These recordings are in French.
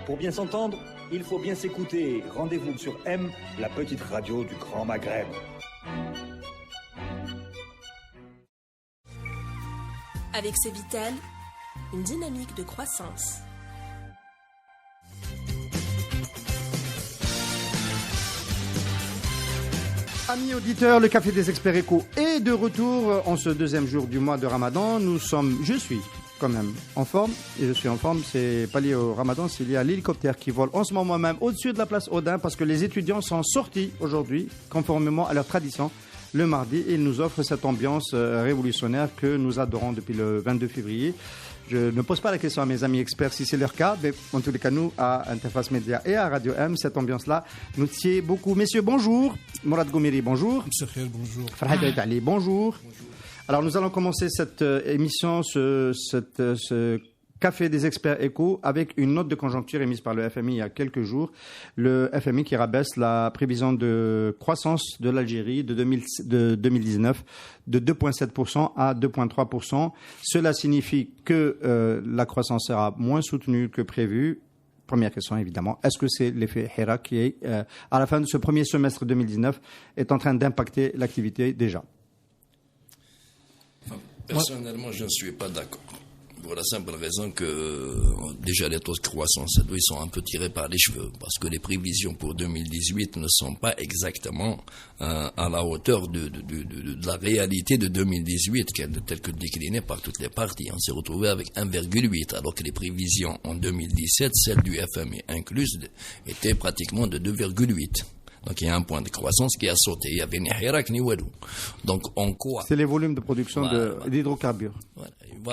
Pour bien s'entendre, il faut bien s'écouter. Rendez-vous sur M, la petite radio du Grand Maghreb. Avec Cevital, une dynamique de croissance. Amis auditeurs, le Café des Experts Éco est de retour en ce deuxième jour du mois de Ramadan. Je suis quand même en forme, et je suis en forme, c'est pas lié au Ramadan, c'est lié à l'hélicoptère qui vole en ce moment même au-dessus de la place Odin parce que les étudiants sont sortis aujourd'hui, conformément à leur tradition, le mardi, et ils nous offrent cette ambiance révolutionnaire que nous adorons depuis le 22 février. Je ne pose pas la question à mes amis experts si c'est leur cas, mais en tous les cas, nous, à Interface Média et à Radio M, cette ambiance-là nous tient beaucoup. Messieurs, bonjour. Mourad Goumiri, bonjour. Monsieur Khel, bonjour. Farhad Ali, bonjour. Alors, nous allons commencer cette émission, ce Café des Experts Éco, avec une note de conjoncture émise par le FMI il y a quelques jours. Le FMI qui rabaisse la prévision de croissance de l'Algérie de 2019 de 2,7% à 2,3%. Cela signifie que la croissance sera moins soutenue que prévu. Première question, évidemment. Est-ce que c'est l'effet Hira qui est, à la fin de ce premier semestre 2019, est en train d'impacter l'activité déjà? Personnellement, je ne suis pas d'accord. Pour la simple raison que déjà les taux de croissance, ils sont un peu tirés par les cheveux parce que les prévisions pour 2018 ne sont pas exactement à la hauteur de la réalité de 2018 telle que déclinée par toutes les parties. On s'est retrouvé avec 1,8 alors que les prévisions en 2017, celles du FMI incluses, étaient pratiquement de 2,8. Donc il y a un point de croissance qui a sauté. Il y avait ni Hirak ni Wadou. Donc en quoi? C'est les volumes de production d'hydrocarbures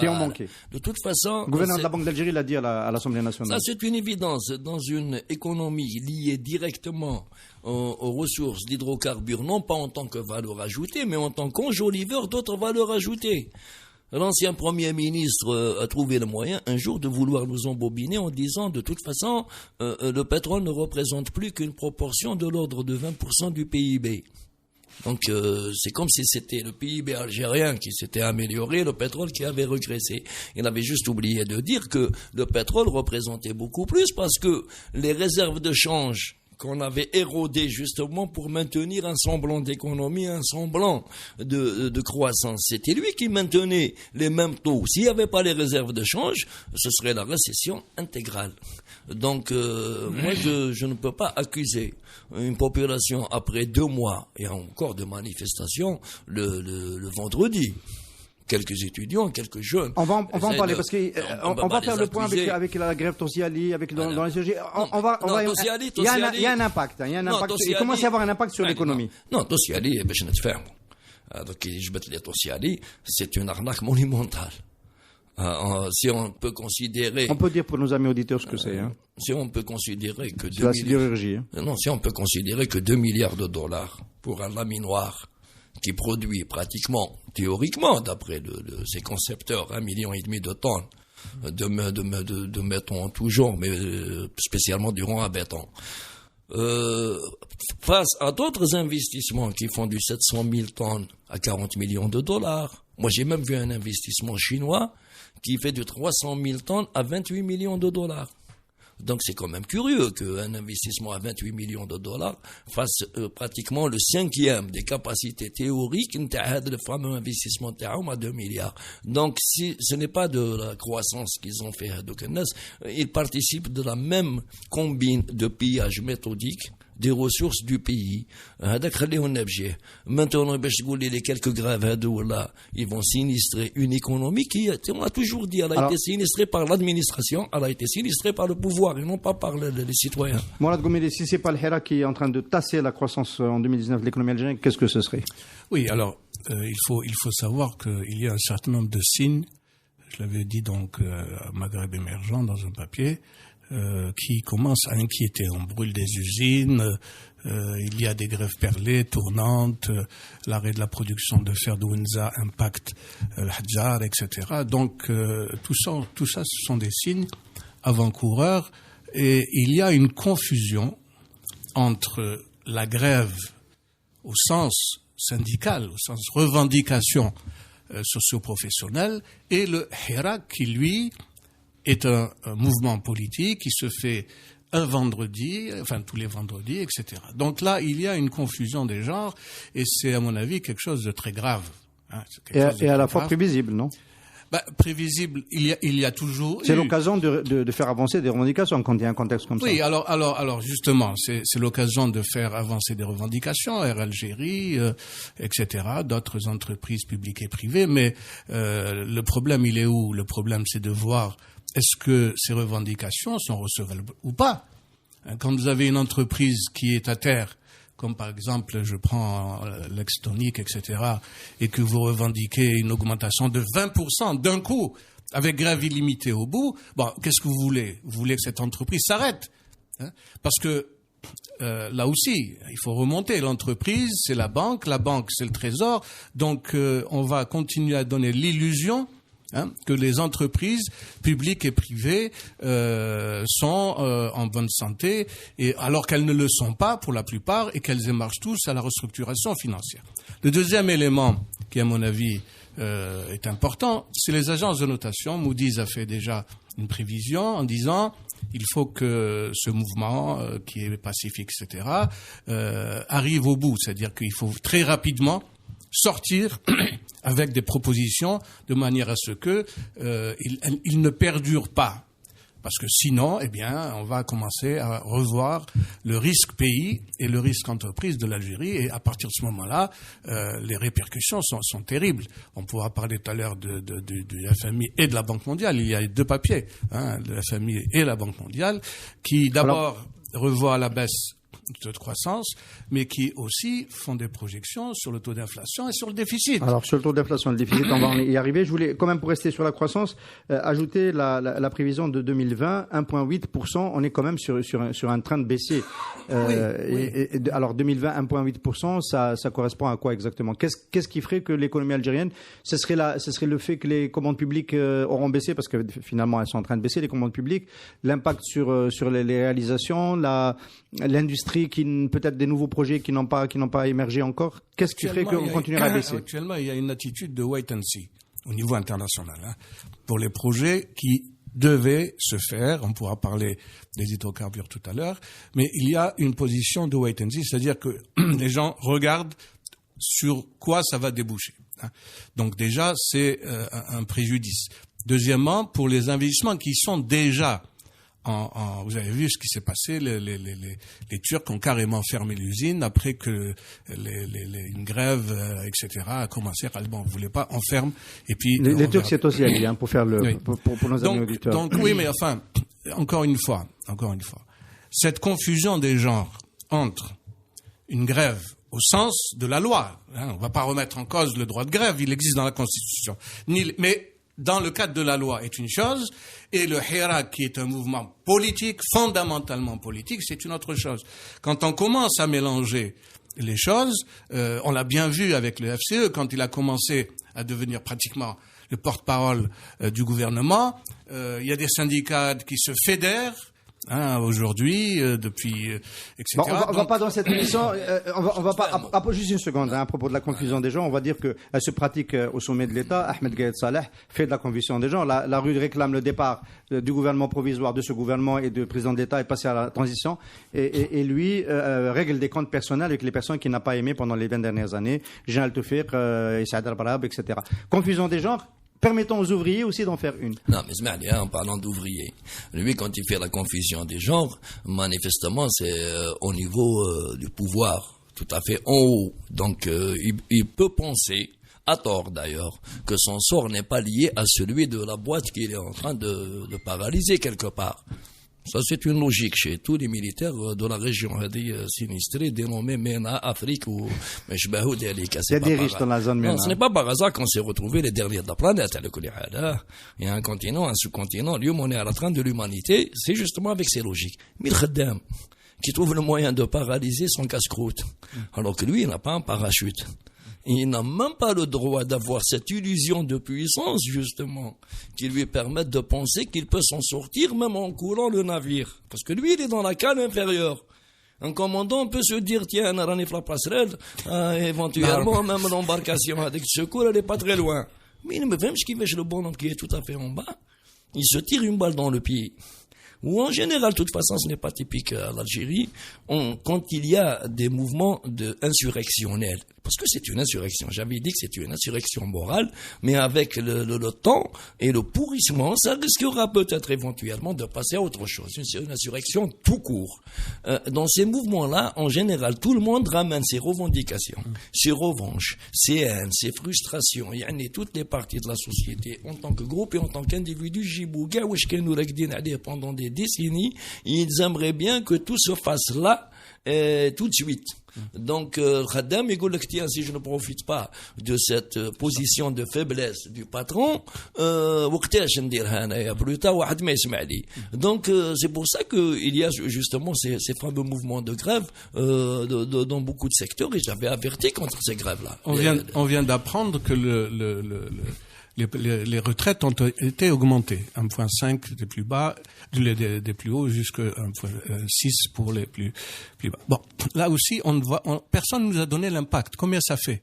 qui ont manqué. De toute façon, le gouverneur de la Banque d'Algérie l'a dit à l'Assemblée nationale. Ça, c'est une évidence. Dans une économie liée directement aux ressources d'hydrocarbures, non pas en tant que valeur ajoutée, mais en tant qu'enjoliveur d'autres valeurs ajoutées. L'ancien Premier ministre a trouvé le moyen un jour de vouloir nous embobiner en disant de toute façon le pétrole ne représente plus qu'une proportion de l'ordre de 20% du PIB. Donc c'est comme si c'était le PIB algérien qui s'était amélioré, le pétrole qui avait régressé. Il avait juste oublié de dire que le pétrole représentait beaucoup plus parce que les réserves de change qu'on avait érodé justement pour maintenir un semblant d'économie, un semblant de croissance. C'était lui qui maintenait les mêmes taux. S'il n'y avait pas les réserves de change, ce serait la récession intégrale. Donc, moi, je ne peux pas accuser une population après 2 mois, et encore de manifestations, le vendredi. Quelques étudiants, quelques jeunes. On va en parler parce qu'on va faire le point avec la grève Tossiali, avec dans la SG. Il y a un impact. Il commence à y avoir un impact sur l'économie. Non, Tossiali, je ne te ferme. Donc, je vais te dire Tossiali, c'est une arnaque monumentale. Si on peut considérer. On peut dire pour nos amis auditeurs ce que c'est. Si on peut considérer que c'est la sidérurgie. Non, si on peut considérer que 2 milliards de dollars pour un laminoir qui produit pratiquement, théoriquement, d'après ses concepteurs, 1,5 million de tonnes de béton en tout genre, mais spécialement du rang à béton. Face à d'autres investissements qui font du 700 000 tonnes à 40 millions de dollars. Moi, j'ai même vu un investissement chinois qui fait de 300 000 tonnes à 28 millions de dollars. Donc c'est quand même curieux qu'un investissement à 28 millions de dollars fasse pratiquement le 5e des capacités théoriques de le fameux investissement à 2 milliards. Donc si ce n'est pas de la croissance qu'ils ont fait à Dokenes, ils participent de la même combine de pillage méthodique des ressources du pays. Maintenant, les quelques grèves, ils vont sinistrer une économie qui, on a toujours dit, elle a été sinistrée par l'administration, elle a été sinistrée par le pouvoir et non pas par les citoyens. Mourad Goumiri, si ce n'est pas le Hira qui est en train de tasser la croissance en 2019 de l'économie algérienne, qu'est-ce que ce serait? Oui, alors, il faut savoir qu'il y a un certain nombre de signes, je l'avais dit donc à Maghreb émergent dans un papier, qui commence à inquiéter. On brûle des usines, il y a des grèves perlées, tournantes, l'arrêt de la production de fer de Winza impacte le Hadjar, etc. Donc tout ça, ce sont des signes avant-coureurs et il y a une confusion entre la grève au sens syndical, au sens revendication socio-professionnelle et le Hira qui, lui, est un mouvement politique qui se fait un vendredi, enfin tous les vendredis, etc. Donc là, il y a une confusion des genres et c'est, à mon avis, quelque chose de très grave. Hein, et à la fois prévisible, non? Prévisible, il y a toujours. C'est l'occasion de faire avancer des revendications quand il y a un contexte comme ça. Oui, alors justement, c'est l'occasion de faire avancer des revendications, Air Algérie, etc., d'autres entreprises publiques et privées. Mais le problème, il est où? Le problème, c'est de voir est-ce que ces revendications sont recevables ou pas. Quand vous avez une entreprise qui est à terre, comme par exemple, je prends l'ex-tonique, etc., et que vous revendiquez une augmentation de 20% d'un coup, avec grève illimitée au bout, bon, qu'est-ce que vous voulez? Vous voulez que cette entreprise s'arrête, hein? Parce que là aussi, il faut remonter. L'entreprise, c'est la banque, c'est le trésor, donc on va continuer à donner l'illusion que les entreprises publiques et privées sont en bonne santé, et alors qu'elles ne le sont pas pour la plupart et qu'elles émargent tous à la restructuration financière. Le deuxième élément qui, à mon avis, est important, c'est les agences de notation. Moody's a fait déjà une prévision en disant il faut que ce mouvement qui est pacifique, etc., arrive au bout. C'est-à-dire qu'il faut très rapidement sortir avec des propositions de manière à ce que il ne perdure pas. Parce que sinon, eh bien, on va commencer à revoir le risque pays et le risque entreprise de l'Algérie. Et à partir de ce moment-là, les répercussions sont terribles. On pourra parler tout à l'heure de FMI et de la Banque mondiale. Il y a deux papiers, de FMI et la Banque mondiale, qui d'abord revoient à la baisse de croissance, mais qui aussi font des projections sur le taux d'inflation et sur le déficit. Alors sur le taux d'inflation et le déficit, on va y arriver. Je voulais quand même, pour rester sur la croissance, ajouter la prévision de 2020, 1,8%. On est quand même sur un train de baissier. Alors 2020, 1,8%, ça correspond à quoi exactement? Qu'est-ce qui ferait que l'économie algérienne, ce serait le fait que les commandes publiques auront baissé, parce que finalement elles sont en train de baisser, les commandes publiques, l'impact sur les réalisations, l'industrie, peut-être des nouveaux projets qui n'ont pas émergé encore. Qu'est-ce qui ferait qu'on continuerait à baisser? Actuellement, il y a une attitude de wait and see au niveau international, pour les projets qui devaient se faire. On pourra parler des hydrocarbures tout à l'heure, mais il y a une position de wait and see, c'est-à-dire que les gens regardent sur quoi ça va déboucher. Donc déjà, c'est un préjudice. Deuxièmement, pour les investissements qui sont déjà vous avez vu ce qui s'est passé, les Turcs ont carrément fermé l'usine après que une grève, etc., a commencé. Bon, vous voulez pas, on ferme, et puis... Les Turcs, c'est aussi allié, pour faire pour nos amis auditeurs. Donc oui, mais enfin, encore une fois, cette confusion des genres entre une grève au sens de la loi, on va pas remettre en cause le droit de grève, il existe dans la Constitution, mais dans le cadre de la loi est une chose, et le Hirak, qui est un mouvement politique, fondamentalement politique, c'est une autre chose. Quand on commence à mélanger les choses, on l'a bien vu avec le FCE, quand il a commencé à devenir pratiquement le porte-parole du gouvernement, il y a des syndicats qui se fédèrent, aujourd'hui, depuis, etc. Bon, on va pas dans cette émission, on va pas, juste une seconde, à propos de la confusion des gens, on va dire que elle se pratique au sommet de l'État. Ahmed Gaïd Saleh fait de la confusion des gens. La rue réclame le départ du gouvernement provisoire, de ce gouvernement et du président de l'État, et passer à la transition, et lui règle des comptes personnels avec les personnes qu'il n'a pas aimées pendant les 20 dernières années, Jean Al-Toufiq, Saad Al-Barab, etc. Confusion des genres. Permettons aux ouvriers aussi d'en faire une. Non, mais en parlant d'ouvriers, lui, quand il fait la confusion des genres, manifestement, c'est au niveau du pouvoir, tout à fait en haut. Donc, il peut penser, à tort d'ailleurs, que son sort n'est pas lié à celui de la boîte qu'il est en train de paralyser quelque part. Ça, c'est une logique chez tous les militaires de la région sinistrée, dénommée MENA, Afrique ou Meshbahou Delika. Il y a des riches dans la zone MENA. Non, ce n'est pas par hasard qu'on s'est retrouvés les derniers de la planète. Il y a un continent, un sous-continent, on est à la traîne de l'humanité, c'est justement avec ces logiques. Milkhaddam, qui trouve le moyen de paralyser son casse-croûte, alors que lui, il n'a pas un parachute. Il n'a même pas le droit d'avoir cette illusion de puissance, justement, qui lui permette de penser qu'il peut s'en sortir même en coulant le navire. Parce que lui, il est dans la cale inférieure. Un commandant peut se dire, tiens, Ranif la passerelle, éventuellement, même l'embarcation avec secours, elle n'est pas très loin. Mais il me fait ce qui fait le bonhomme qui est tout à fait en bas. il se tire une balle dans le pied. Ou en général, de toute façon, ce n'est pas typique à l'Algérie, quand il y a des mouvements insurrectionnels, parce que c'est une insurrection, j'avais dit que c'est une insurrection morale, mais avec le temps et le pourrissement, ça risquera peut-être éventuellement de passer à autre chose, une insurrection tout court. Dans ces mouvements-là, en général, tout le monde ramène ses revendications, ses revanches, ses haines, ses frustrations, toutes les parties de la société, en tant que groupe et en tant qu'individu, pendant des décennies, ils aimeraient bien que tout se fasse là, tout de suite. Donc, Khaddam, il dit, tiens, si je ne profite pas de cette position de faiblesse du patron, donc, c'est pour ça qu'il y a justement ces fameux mouvements de grève dans beaucoup de secteurs, et j'avais averti contre ces grèves-là. On vient d'apprendre que les retraites ont été augmentées. 1,5 des plus bas, des plus hauts, jusqu'à 1,6 pour les plus bas. Bon, là aussi, personne ne nous a donné l'impact. Combien ça fait?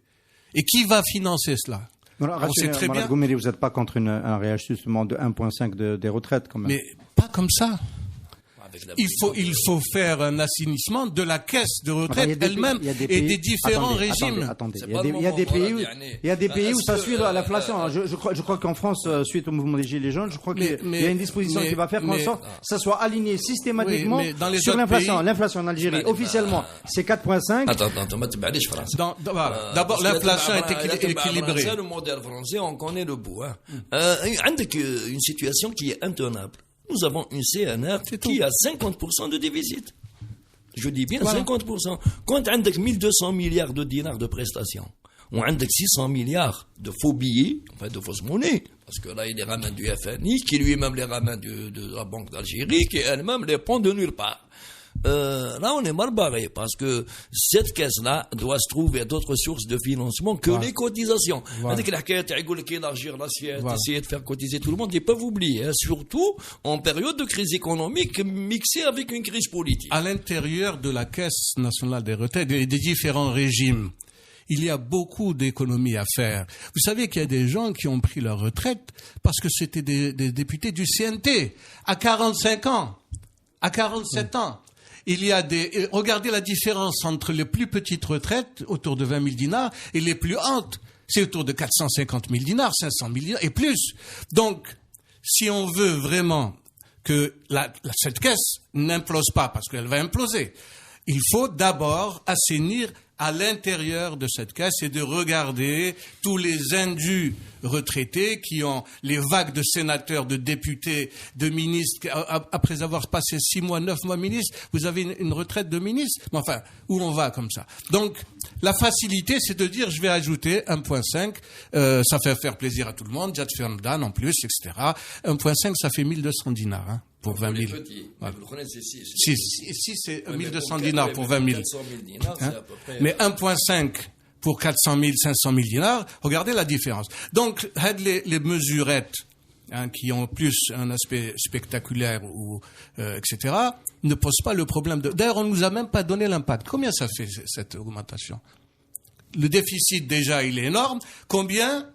Et qui va financer cela? On sait très bien. Goumeri, vous n'êtes pas contre un réajustement de 1,5 des retraites, quand même. Mais pas comme ça. Il faut faire un assainissement de la caisse de retraite elle-même et des différents régimes. Attendez. Il y a des pays où ça suit à l'inflation. Je crois qu'en France, suite au mouvement des Gilets jaunes, je crois qu'il y a une disposition qui va faire qu'en sorte que ça soit aligné systématiquement sur l'inflation. L'inflation en Algérie, officiellement, c'est 4,5. D'abord, l'inflation est équilibrée. Le modèle français, on connaît le bout. Une situation qui est intenable. Nous avons une CNR qui a 50% de déficit. Je dis bien 50%. Quand on a 1200 milliards de dinars de prestations, on a 600 milliards de faux billets, enfin de fausses monnaies, parce que là, il les ramène du FNI, qui lui-même les ramène de la Banque d'Algérie, qui elle-même les prend de nulle part. Là, on est mal barré parce que cette caisse-là doit se trouver d'autres sources de financement que les cotisations. Avec la quête, élargir l'assiette, essayer de faire cotiser tout le monde, ils peuvent oublier, surtout en période de crise économique mixée avec une crise politique. À l'intérieur de la Caisse nationale des retraites et des différents régimes, il y a beaucoup d'économies à faire. Vous savez qu'il y a des gens qui ont pris leur retraite parce que c'était des députés du CNT à 45 ans, à 47 ans. Il y a regardez la différence entre les plus petites retraites, autour de 20 000 dinars, et les plus hautes, c'est autour de 450 000 dinars, 500 000 dinars, et plus. Donc, si on veut vraiment que cette caisse n'implose pas, parce qu'elle va imploser, il faut d'abord assainir à l'intérieur de cette caisse et de regarder tous les indus retraités qui ont les vagues de sénateurs, de députés, de ministres. Après avoir passé 6 mois, 9 mois ministre, vous avez une retraite de ministre. Mais enfin, où on va comme ça? Donc, la facilité, c'est de dire, je vais ajouter 1,5, ça fait faire plaisir à tout le monde, Jad Ferndan en plus, etc. 1,5, ça fait 1200 dinars, hein. Pour 20 000. Si c'est 1200 dinars pour 20 000. Hein? Mais 1,5 pour 400 000, 500 000 dinars, regardez la différence. Donc, les mesurettes, qui ont plus un aspect spectaculaire ou etc., ne posent pas le problème de... D'ailleurs, on ne nous a même pas donné l'impact. Combien ça fait, cette augmentation? Le déficit, déjà, il est énorme. Combien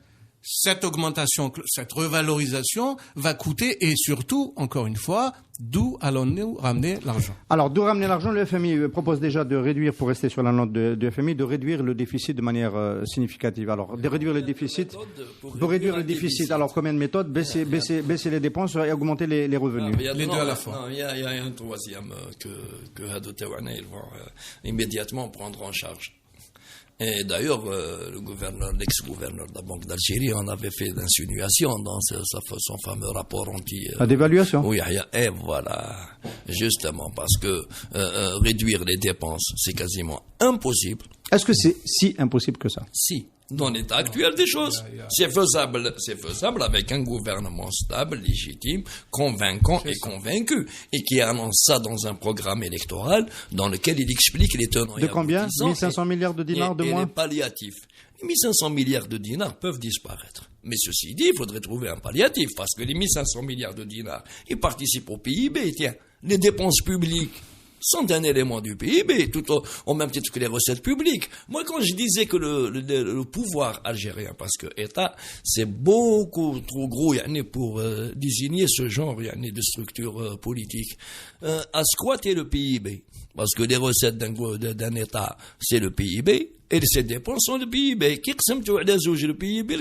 cette augmentation, cette revalorisation va coûter, et surtout, encore une fois, d'où allons-nous ramener l'argent? Alors, d'où ramener l'argent? Le FMI propose déjà de réduire, pour rester sur la note de FMI, de réduire le déficit de manière significative. Alors, de réduire le déficit, pour réduire le déficit. Alors, combien de méthodes? Baisser les dépenses et augmenter les revenus. Les deux à la fois. Il y a un troisième que Hadou Tawana, ils vont immédiatement prendre en charge. Et d'ailleurs, l'ex-gouverneur de la Banque d'Algérie en avait fait d'insinuation dans son fameux rapport à d'évaluation. Oui, et voilà. Justement, parce que réduire les dépenses, c'est quasiment impossible. Est-ce que c'est si impossible que ça? Si. Dans l'état actuel des choses. C'est faisable avec un gouvernement stable, légitime, convaincant et convaincu, et qui annonce ça dans un programme électoral dans lequel il explique les tenants. De combien? 1500 milliards de dinars de moins? Et les palliatifs. 1500 milliards de dinars peuvent disparaître. Mais ceci dit, il faudrait trouver un palliatif, parce que les 1500 milliards de dinars, ils participent au PIB, tiens, les dépenses publiques. sont un élément du PIB, tout au même titre que les recettes publiques. Moi, quand je disais que le pouvoir algérien, parce que État, c'est beaucoup trop gros pour désigner ce genre de structure politique, à squatter le PIB. Parce que les recettes d'un État, c'est le PIB, et ses dépenses sont le PIB. Qui ressemble à le PIB,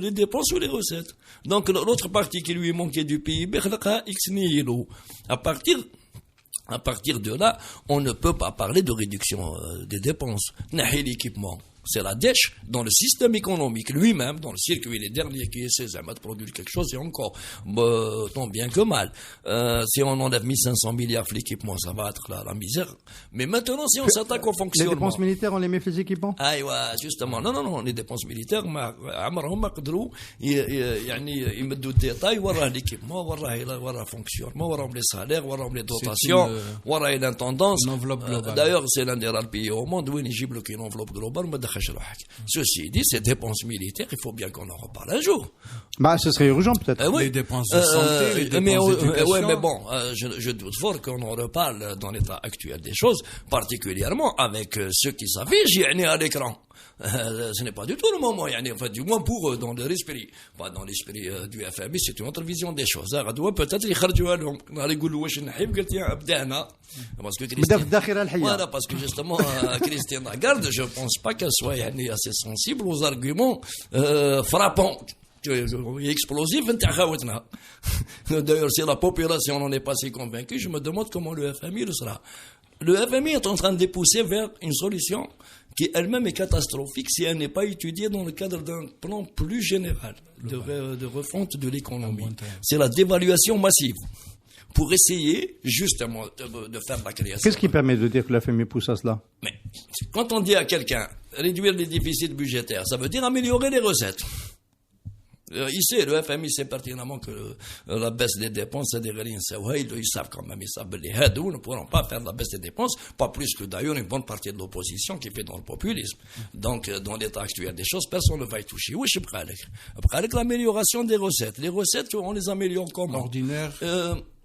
les dépenses ou les recettes. Donc, l'autre partie qui lui manquait du PIB, à partir de là, on ne peut pas parler de réduction des dépenses. L'équipement, c'est la dèche dans le système économique lui-même, dans le circuit, les derniers qui essaient de produire quelque chose, c'est encore tant bien que mal. Si on enlève 1500 milliards l'équipement, ça va être la misère. Mais maintenant, si on s'attaque au fonctionnement... Les dépenses militaires, on les met les équipements? Ah, ouais, justement. Non, les dépenses militaires, ils mettent du détail, voilà l'équipement, voilà le fonctionnement, voilà les salaires, voilà les dotations, voilà l'intendance. Une enveloppe globale. D'ailleurs, c'est l'un des rares pays au monde où ils bloquent une enveloppe globale. Ceci dit, ces dépenses militaires, il faut bien qu'on en reparle un jour. Bah, ce serait urgent, peut-être. Oui. Les dépenses de santé, les dépenses d'éducation. Mais bon, je doute fort qu'on en reparle dans l'état actuel des choses, particulièrement avec ceux qui s'affichent à l'écran. Ce n'est pas du tout le moment, enfin, du moins pour eux, dans leur esprit. Pas dans l'esprit du FMI, c'est une autre vision des choses. Peut-être qu'ils خرجوا لهم يقولوا واش نحب قلت يا بدانا parce que justement Christine Lagarde, je pense pas qu'elle soit assez sensible aux arguments frappants explosif. D'ailleurs, si la population n'en est pas si convaincue, je me demande comment le FMI le sera. Le FMI est en train de pousser vers une solution qui elle-même est catastrophique si elle n'est pas étudiée dans le cadre d'un plan plus général de refonte de l'économie. C'est la dévaluation massive pour essayer justement de faire la création. Qu'est-ce qui permet de dire que le FMI pousse à cela? Mais quand on dit à quelqu'un réduire les déficits budgétaires, ça veut dire améliorer les recettes. Ici, le FMI sait pertinemment que la baisse des dépenses, c'est des rien. Ils savent quand même, ils savent les hadous ne pourront pas faire la baisse des dépenses, pas plus que d'ailleurs une bonne partie de l'opposition qui fait dans le populisme. Donc, dans l'état actuel des choses, personne ne va y toucher. Oui, je suis prêt avec l'amélioration des recettes. Les recettes, on les améliore comment? Ordinaire.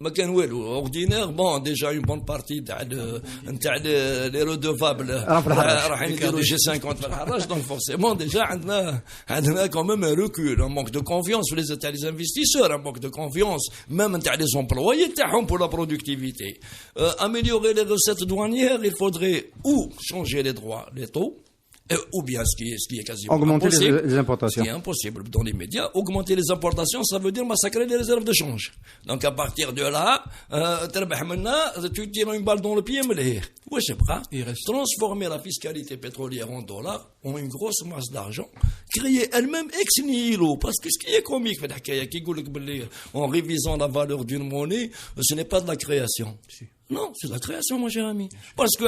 Ordinaire, bon, déjà une bonne partie les redevables le G50 donc forcément déjà on a quand même un recul, un manque de confiance les investisseurs, un manque de confiance même les employés pour la productivité. Améliorer les recettes douanières, il faudrait ou changer les droits, les taux, ou bien ce qui est quasiment augmenter impossible, les importations. Ce qui est impossible dans les médias. Augmenter les importations, ça veut dire massacrer les réserves de change. Donc à partir de là, tu tires une balle dans le pied, mais ouais, je sais pas. Transformer la fiscalité pétrolière en dollars, en une grosse masse d'argent, créer elle-même ex nihilo. Parce que ce qui est comique, en révisant la valeur d'une monnaie, ce n'est pas de la création. Non, c'est de la création, mon cher ami. Parce que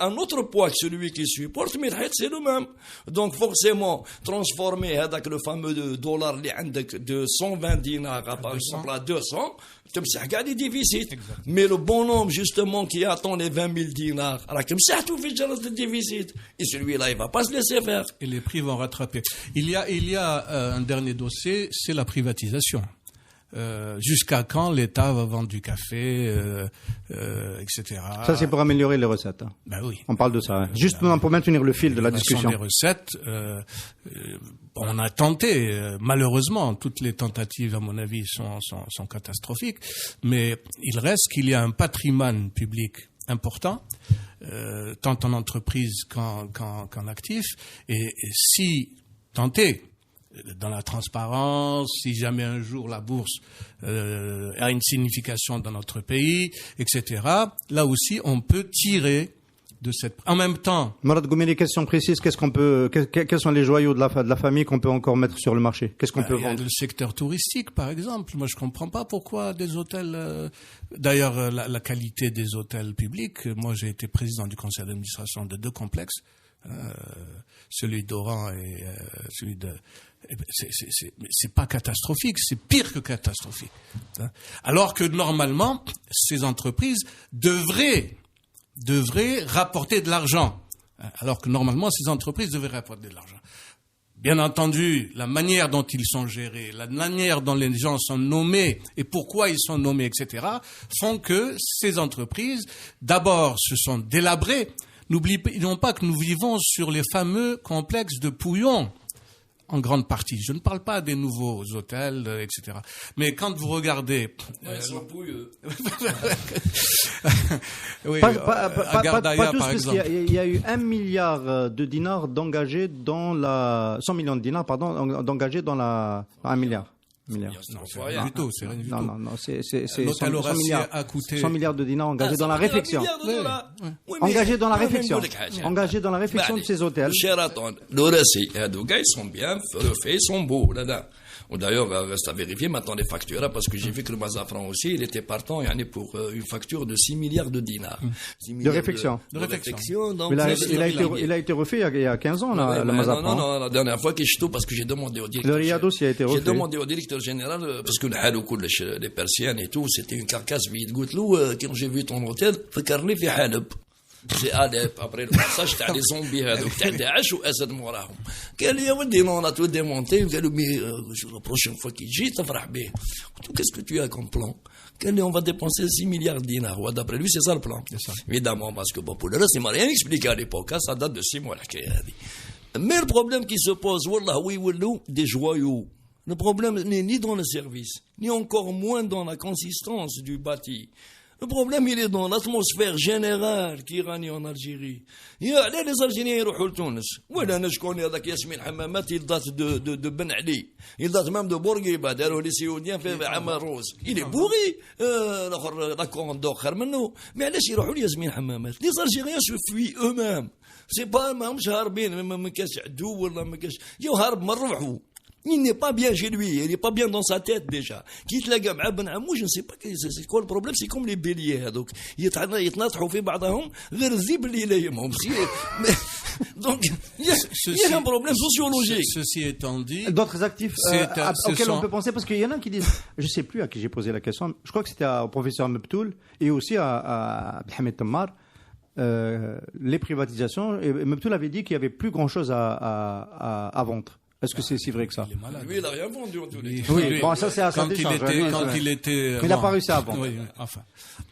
un autre poids que celui qui supporte, mais c'est le même. Donc forcément, transformer avec le fameux dollar de 120 dinars par exemple à 200, tu as des déficits. Mais le bon homme justement qui attend les 20 000 dinars, alors comme ça tout fait le déficit. Et celui-là, il va pas se laisser faire. Et les prix vont rattraper. Il y a un dernier dossier, c'est la privatisation. Jusqu'à quand l'État va vendre du café, etc. Ça, c'est pour améliorer les recettes. Hein. Ben oui. On parle de ça. Hein. Juste pour maintenir le fil de la discussion. Les recettes, on a tenté, malheureusement, toutes les tentatives, à mon avis, sont catastrophiques, mais il reste qu'il y a un patrimoine public important, tant en entreprise qu'en actif, et si tenté, dans la transparence, si jamais un jour la bourse a une signification dans notre pays, etc. Là aussi, on peut tirer de cette... En même temps... Mourad Goumeli, des questions précises. Quels sont les joyaux de la famille qu'on peut encore mettre sur le marché? Qu'est-ce qu'on peut vendre? Il y a le secteur touristique, par exemple. Moi, je comprends pas pourquoi des hôtels... D'ailleurs, la qualité des hôtels publics. Moi, j'ai été président du conseil d'administration de 2 complexes. Celui d'Oran et celui de... C'est pas catastrophique, c'est pire que catastrophique. Alors que normalement, ces entreprises devraient rapporter de l'argent. Alors que normalement, ces entreprises devraient rapporter de l'argent. Bien entendu, la manière dont ils sont gérés, la manière dont les gens sont nommés et pourquoi ils sont nommés, etc., font que ces entreprises, d'abord, se sont délabrées. N'oublions pas que nous vivons sur les fameux complexes de Pouillon, en grande partie. Je ne parle pas des nouveaux hôtels, etc. Mais quand vous regardez... Ils sont pouilleux. Oui, pas Gardaïa, tous, par parce exemple. qu'il y a eu 1 milliard de dinars d'engagés dans la... 100 millions de dinars, pardon, d'engagés dans la... 1 milliard. Non, c'est rien du tout, c'est rien du tout. Non, c'est L'hôtel 100 Horacier milliards. a coûté... 100 milliards de dinars engagés dans la réflexion. Oui, Engagés dans la mais réflexion. نقول لك حاجة. Engagés dans la réflexion de ces hôtels. Sheraton, l'Horacier, هذوك, ils sont bien refaits, ils sont beaux, là. D'ailleurs, reste à vérifier maintenant les factures, hein, parce que j'ai vu que le Mazafran aussi, il était partant pour une facture de 6 milliards de dinars. 6 De milliards réflexion. De réflexion. Donc, Il a été refait il y a 15 ans, là, le Mazafran. Non, la dernière fois que je touche, parce que j'ai demandé au directeur. Le Riyad aussi a été refait. J'ai demandé au directeur général, parce que les persiennes et tout, c'était une carcasse vide. Quand j'ai vu ton hôtel, فكرني في حلب. C'est Alep, après le passage, t'as les zombies, t'as Daesh ou Assad موراهم. قال لي يا ودي, on a tout démonté. قال له, mais la prochaine fois qu'il j'y تفرح به. Qu'est-ce que tu as comme plan? قال لي, on va dépenser 6 milliards de dinars. Ouais, d'après lui, c'est ça le plan. Évidemment, parce que pour le reste, il m'a rien expliqué à l'époque. Ça date de 6 mois, mais le problème qui se pose, wallah, oui, des joyaux. Le problème n'est ni dans le service, ni encore moins dans la consistance du bâti. Le problème, il est dans l'atmosphère générale qui règne en Algérie. Là, les Algériens, ils يروحوا لتونس. ولا أنا شكون هذاك ياسمين حمامات, il date de Ben Ali. Il date même de Bourguiba, داروا les Saoudiens في عمر روز. Il est bourré. الآخر لاكوندو خير منه. Mais علاش يروحوا لياسمين حمامات? Les Algériens se fuient eux-mêmes. C'est pas ماهمش هاربين, ما كاش عدو ولا ما كاش. يهرب من روحه. Il n'est pas bien chez lui, il n'est pas bien dans sa tête déjà. Quitte la gamme, je ne sais pas c'est quoi le problème, c'est comme les béliers. Donc, يتناطحوا في بعضهم غير الذئب اللي يلايمهم. Donc, il y a un problème sociologique. Ceci étant dit... D'autres actifs auxquels on peut penser, parce qu'il y en a qui disent, je ne sais plus à qui j'ai posé la question, je crois que c'était au professeur Mebtoul et aussi à Mohamed Tammar, les privatisations, et Mebtoul avait dit qu'il n'y avait plus grand-chose à vendre. Est-ce que c'est si vrai que ça? Lui, il n'a rien vendu en tous les cas. Oui, bon, ça c'est à sa décharge. Mais il n'a pas réussi à vendre. Oui, enfin.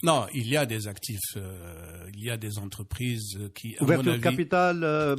Non, il y a des actifs, il y a des entreprises qui, à ouverture mon avis... de capital,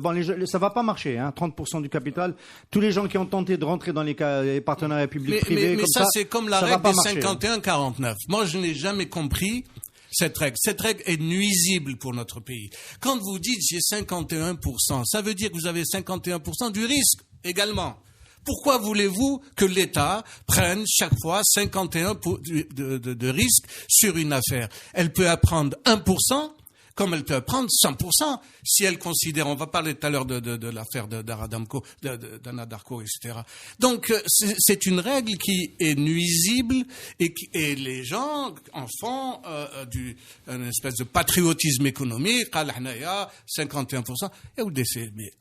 ça va pas marcher, hein, 30% du capital. Tous les gens qui ont tenté de rentrer dans les partenariats publics-privés, mais ça, c'est comme la règle des 51-49. Moi, je n'ai jamais compris cette règle. Cette règle est nuisible pour notre pays. Quand vous dites j'ai 51%, ça veut dire que vous avez 51% du risque également. Pourquoi voulez-vous que l'État prenne chaque fois 51% de risque sur une affaire? Elle peut prendre 1%, comme elle peut prendre 100%, si elle considère, on va parler tout à l'heure de l'affaire d'Aradamco, d'Anadarko, etc. Donc, c'est une règle qui est nuisible et les gens en font une espèce de patriotisme économique, 51%, et vous décidez.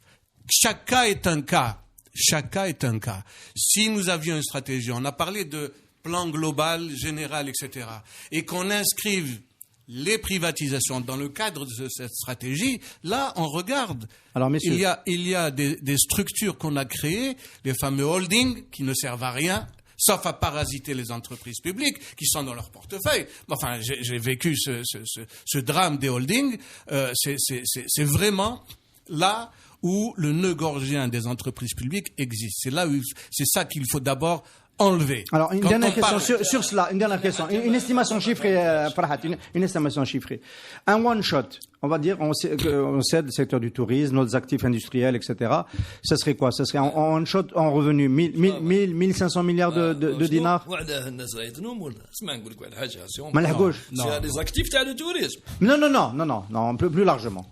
Chaque cas est un cas. Chaque cas est un cas. Si nous avions une stratégie, on a parlé de plan global, général, etc., et qu'on inscrive les privatisations dans le cadre de cette stratégie, là, on regarde. Alors, messieurs, il y a des structures qu'on a créées, les fameux holdings, qui ne servent à rien, sauf à parasiter les entreprises publiques qui sont dans leur portefeuille. Enfin, j'ai vécu ce drame des holdings. C'est vraiment là où le nœud gorgien des entreprises publiques existe. C'est ça qu'il faut d'abord enlever. Alors, une dernière question sur cela, une dernière question. Une estimation chiffrée, Farhat, une estimation chiffrée. Un one-shot, on va dire, on cède le secteur du tourisme, nos actifs industriels, etc. Ça serait quoi? Ça serait en one-shot, en revenu, 1500 milliards de dinars? C'est des actifs du tourisme. Non, plus largement.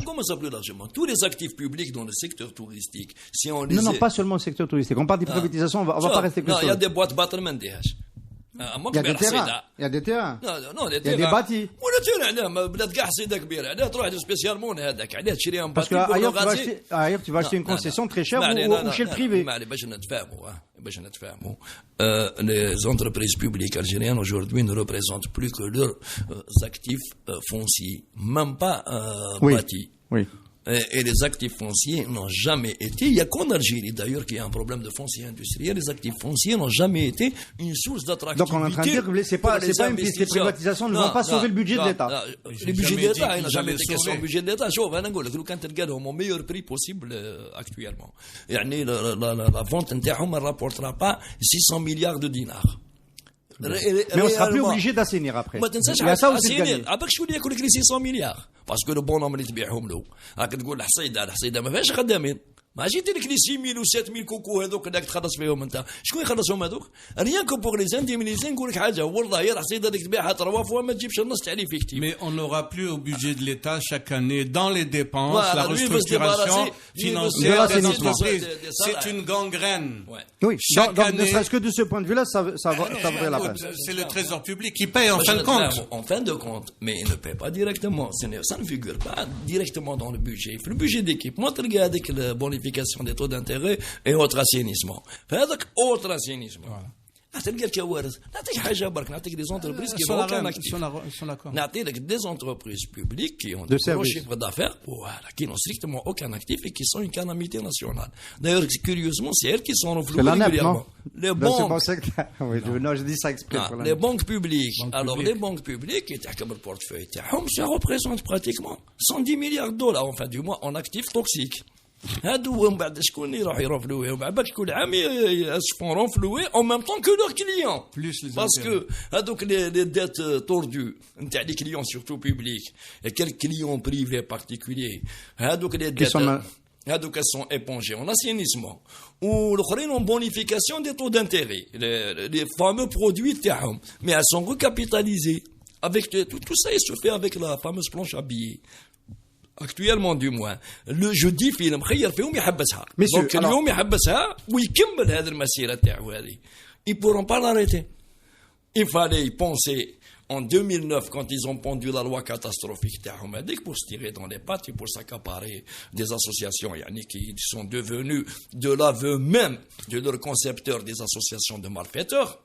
Comment ça plus largement? Tous les actifs publics dans le secteur touristique, si on les... Non, pas seulement le secteur touristique. On parle des privatisations, on va pas rester que sur... Non, il y a des boîtes battement des Il y a des terrains. Il y a des terrains. Non, il y a des bâtis. Parce qu'ailleurs, tu vas acheter une concession très chère ou chez le privé. Les entreprises publiques algériennes aujourd'hui ne représentent plus que leurs actifs fonciers, même pas bâtis. Oui. Et les actifs fonciers n'ont jamais été, il n'y a qu'en Algérie d'ailleurs qu'il y a un problème de foncier industriel, les actifs fonciers n'ont jamais été une source d'attractivité. Donc on est en train de dire que c'est pas une piste, les privatisations ne vont pas sauver le budget de l'État. Le budget de l'État, il n'a jamais été question du budget de l'État. شوف انا نقول لك لو كان تلقى لهم au meilleur prix possible actuellement. يعني la vente نتاعهم ne rapportera pas 600 milliards de dinars. Mais on sera plus obligé d'assainir après. ما تنساش اسينير عباك شكون ياكل لك 600 مليار باسكو لو بونوم اللي تبيعهم له راك تقول الحصيده ما فيهاش خدامين ما جيت لك لي 6000 و 7000 كوكو هذوك راك تخلص فيهم انت شكون يخلصهم هذوك ريان كو بور لي زانديمينيزي نقول لك حاجه والله هي الحصيده اللي تبيعها 3 فوا ما تجيبش النص تاع لي فيكتيم. Mais on n'aura plus au budget de l'État chaque année dans les dépenses la restructuration financière des entreprises. C'est une gangrène. Oui, donc ne serait-ce que de ce point de vue-là, ça vaudrait la peine. C'est le trésor public qui paye en fin de compte. En fin de compte, mais il ne paye pas directement. Ça ne figure pas directement dans le budget. Le budget d'équipement, regarde avec la bonification des taux d'intérêt et autre assainissement. هذاك autre assainissement. تلقى الكوارث نعطيك حاجه برك نعطيك des entreprises qui vont aucun actif. نعطيك des entreprises publiques qui ont des gros chiffres d'affaires, voilà, qui n'ont strictement aucun actif et qui sont une calamité nationale. D'ailleurs, curieusement, c'est elles qui sont renflouées régulièrement. Les banques. Non, je dis ça exprès. Les banques publiques. Alors, les banques publiques, qui étaient comme le portefeuille, ça représente pratiquement 110 milliards de dollars, enfin, du moins, en actifs toxiques. هادو من بعد شكون اللي يروح يرفلوه ومن بعد كل عام يسفون رنفلوه en même temps que leurs clients parce que هادوك les dettes tordues نتاع les clients surtout publics et quelques clients privés particuliers هادوك les dettes هادوك sont épongés en assainissement ou l'autre en bonification des taux d'intérêt les fameux produits تاعهم mais elles sont recapitalisées avec tout ça il se fait avec la fameuse planche à billets. Actuellement du moins je dis فيلم خير فيهم يحبسها دونك اليوم يحبسها ويكمل هذه المسيره تاعو هذه ils pourront pas l'arrêter. Il fallait y penser en 2009 quand ils ont pondu la loi catastrophique تاعهم هذيك pour se tirer dans les pattes et pour s'accaparer des associations يعني qui sont devenues de l'aveu même de leurs concepteurs des associations de malfaiteurs.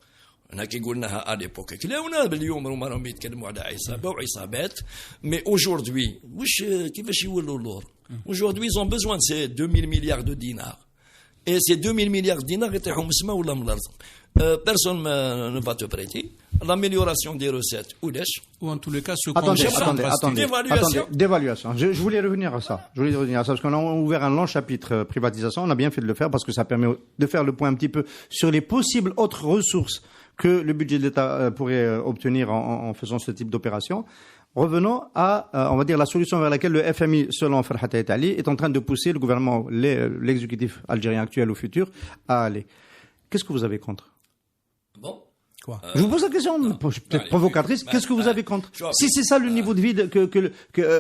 On a qui قلناها à l'époque كلاونا باليوم راهم يتكلموا على عصابه وعصابات mais aujourd'hui واش كيفاش يولوا اللور aujourd'hui ils ont besoin de ces 2000 milliards de dinars et ces 2000 milliards de dinars يطيحوا من السماء ولا من الارض. Personne ne va te prêter. L'amélioration des recettes ou en tous les cas ce attendez, d'évaluation. Je voulais revenir à ça. Parce qu'on a ouvert un long chapitre privatisation. On a bien fait de le faire parce que ça permet de faire le point un petit peu sur les possibles autres ressources que le budget de l'État pourrait obtenir en faisant ce type d'opération. Revenons à, on va dire, la solution vers laquelle le FMI, selon Farhat Aitali, est en train de pousser le gouvernement, l'exécutif algérien actuel ou futur, à aller. Qu'est-ce que vous avez contre? Bon. Quoi je vous pose la question, peut-être provocatrice. Qu'est-ce que vous avez contre? Si c'est ça le niveau de vie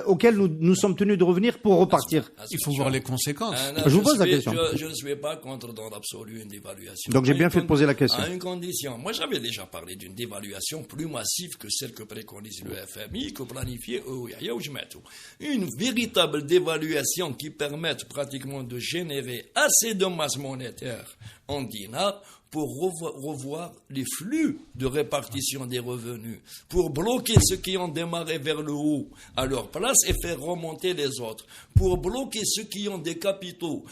auquel nous sommes tenus de revenir pour repartir. Il faut voir les conséquences. Je vous pose la question. Je ne suis pas contre dans l'absolu une dévaluation. Donc j'ai bien fait de poser la question. À une condition. Moi j'avais déjà parlé d'une dévaluation plus massive que celle que préconise le FMI, que planifiait une véritable dévaluation qui permette pratiquement de générer assez de masse monétaire en dinars pour revoir les flux de répartition des revenus, pour bloquer ceux qui ont démarré vers le haut à leur place et faire remonter les autres, pour bloquer ceux qui ont des capitaux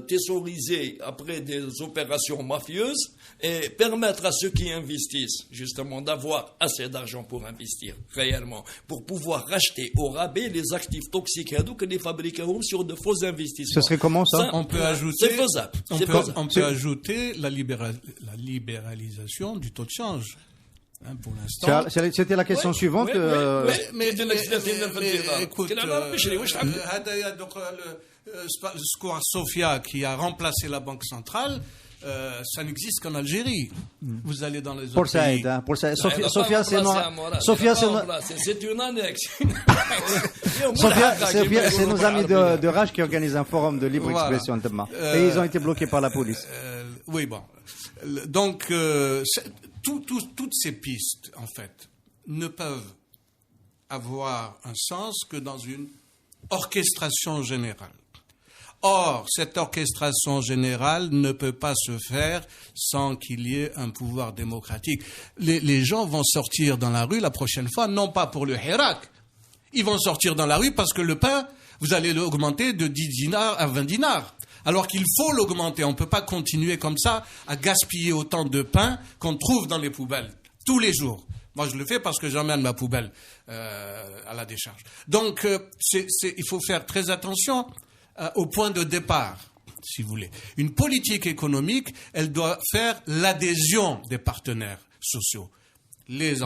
thésaurisés après des opérations mafieuses et permettre à ceux qui investissent justement d'avoir assez d'argent pour investir réellement, pour pouvoir racheter au rabais les actifs toxiques que les fabriqueront sur de faux investissements. Ce serait comment ça? On peut ajouter, c'est faisable. On peut ajouter la libéralisation du taux de change. Pour l'instant. C'était la question suivante. Mais écoute, Square Sofia qui a remplacé la Banque centrale, ça n'existe qu'en Algérie. Vous allez dans les autres pays. Sofia, c'est une annexe. Sofia, c'est nos amis de Raj qui organisent un forum de libre expression. Et ils ont été bloqués par la police. Oui, bon. Donc, toutes ces pistes, en fait, ne peuvent avoir un sens que dans une orchestration générale. Or, cette orchestration générale ne peut pas se faire sans qu'il y ait un pouvoir démocratique. Les gens vont sortir dans la rue la prochaine fois, non pas pour le Hirak. Ils vont sortir dans la rue parce que le pain vous allez l'augmenter de 10 dinars à 20 dinars. Alors qu'il faut l'augmenter. On ne peut pas continuer comme ça à gaspiller autant de pain qu'on trouve dans les poubelles tous les jours. Moi, je le fais parce que j'emmène ma poubelle à la décharge. Donc, il faut faire très attention au point de départ, si vous voulez. Une politique économique, elle doit faire l'adhésion des partenaires sociaux. Les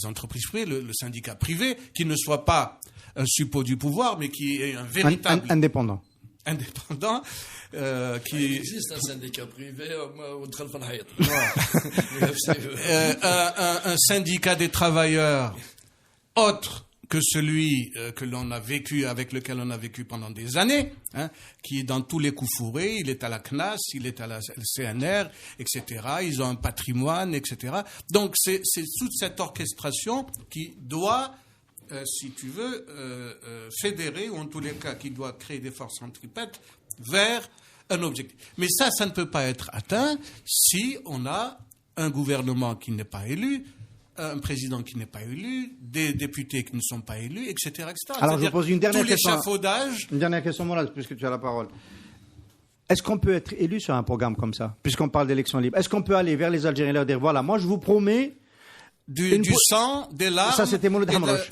entreprises privées, le syndicat privé, qui ne soit pas un suppôt du pouvoir, mais qui est un véritable... Indépendant. Il existe un syndicat privé, un syndicat des travailleurs autre que celui que l'on a vécu, avec lequel on a vécu pendant des années, qui est dans tous les coups fourrés, il est à la CNAS, il est à la CNR, etc. Ils ont un patrimoine, etc. Donc c'est toute cette orchestration qui doit, si tu veux, fédérer, ou en tous les cas qui doit créer des forces centripètes vers un objectif. Mais ça ne peut pas être atteint si on a un gouvernement qui n'est pas élu, un président qui n'est pas élu, des députés qui ne sont pas élus, etc. Alors, je pose une dernière question. Tout l'échafaudage... Une dernière question, Mourad, puisque tu as la parole. Est-ce qu'on peut être élu sur un programme comme ça, puisqu'on parle d'élections libres? Est-ce qu'on peut aller vers les Algériens et leur dire, voilà, moi je vous promets... Du sang, des larmes... Ça, c'était Mouloud Hamrouche.